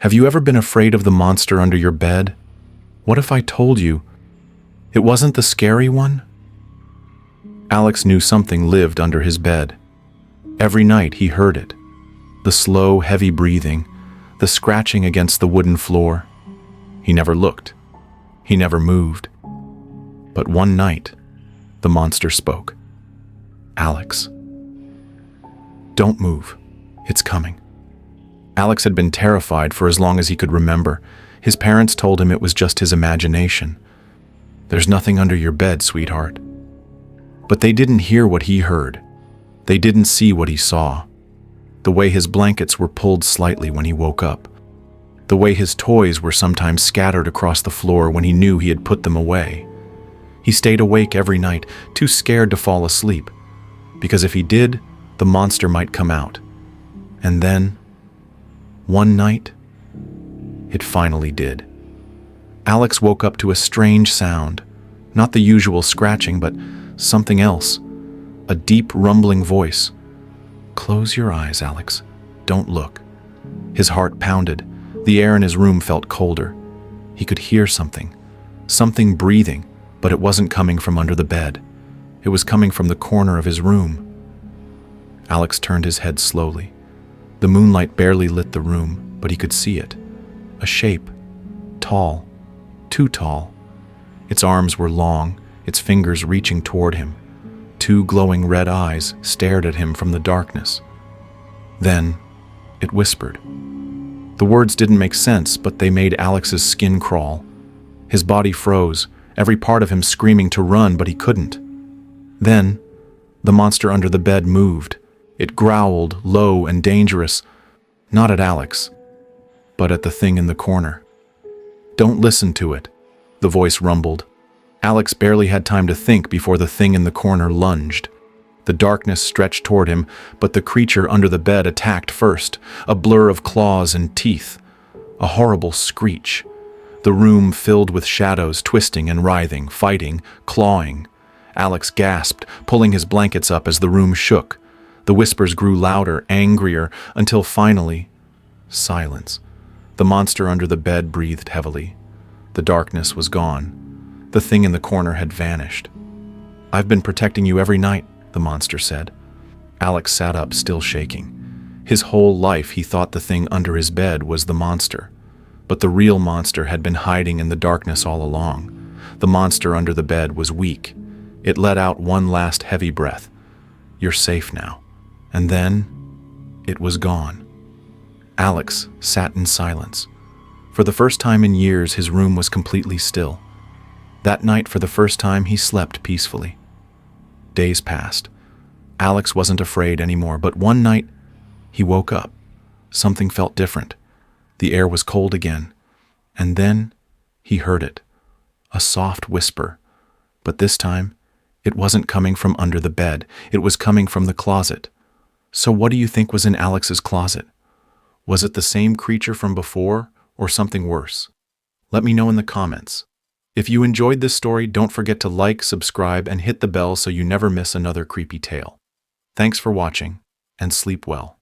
Have you ever been afraid of the monster under your bed? What if I told you it wasn't the scary one? Alex knew something lived under his bed. Every night he heard it. The slow, heavy breathing, the scratching against the wooden floor. He never looked. He never moved. But one night, the monster spoke. Alex. Don't move. It's coming. Alex had been terrified for as long as he could remember. His parents told him it was just his imagination. There's nothing under your bed, sweetheart. But they didn't hear what he heard. They didn't see what he saw. The way his blankets were pulled slightly when he woke up. The way his toys were sometimes scattered across the floor when he knew he had put them away. He stayed awake every night, too scared to fall asleep, because if he did, the monster might come out. And then, one night, it finally did. Alex woke up to a strange sound, not the usual scratching, but something else, a deep rumbling voice. Close your eyes, Alex. Don't look. His heart pounded. The air in his room felt colder. He could hear something breathing, but it wasn't coming from under the bed. It was coming from the corner of his room. Alex turned his head slowly. The moonlight barely lit the room, but he could see it. A shape. Tall. Too tall. Its arms were long, its fingers reaching toward him. Two glowing red eyes stared at him from the darkness. Then, it whispered. The words didn't make sense, but they made Alex's skin crawl. His body froze, every part of him screaming to run, but he couldn't. Then, the monster under the bed moved. It growled, low and dangerous, not at Alex, but at the thing in the corner. Don't listen to it, the voice rumbled. Alex barely had time to think before the thing in the corner lunged. The darkness stretched toward him, but the creature under the bed attacked first, a blur of claws and teeth, a horrible screech. The room filled with shadows twisting and writhing, fighting, clawing. Alex gasped, pulling his blankets up as the room shook. The whispers grew louder, angrier, until finally, silence. The monster under the bed breathed heavily. The darkness was gone. The thing in the corner had vanished. I've been protecting you every night, the monster said. Alex sat up, still shaking. His whole life he thought the thing under his bed was the monster. But the real monster had been hiding in the darkness all along. The monster under the bed was weak. It let out one last heavy breath. You're safe now. And then, it was gone. Alex sat in silence. For the first time in years, his room was completely still. That night, for the first time, he slept peacefully. Days passed. Alex wasn't afraid anymore, but one night, he woke up. Something felt different. The air was cold again. And then, he heard it. A soft whisper. But this time, it wasn't coming from under the bed. It was coming from the closet. So what do you think was in Alex's closet? Was it the same creature from before, or something worse? Let me know in the comments. If you enjoyed this story, don't forget to like, subscribe, and hit the bell so you never miss another creepy tale. Thanks for watching, and sleep well.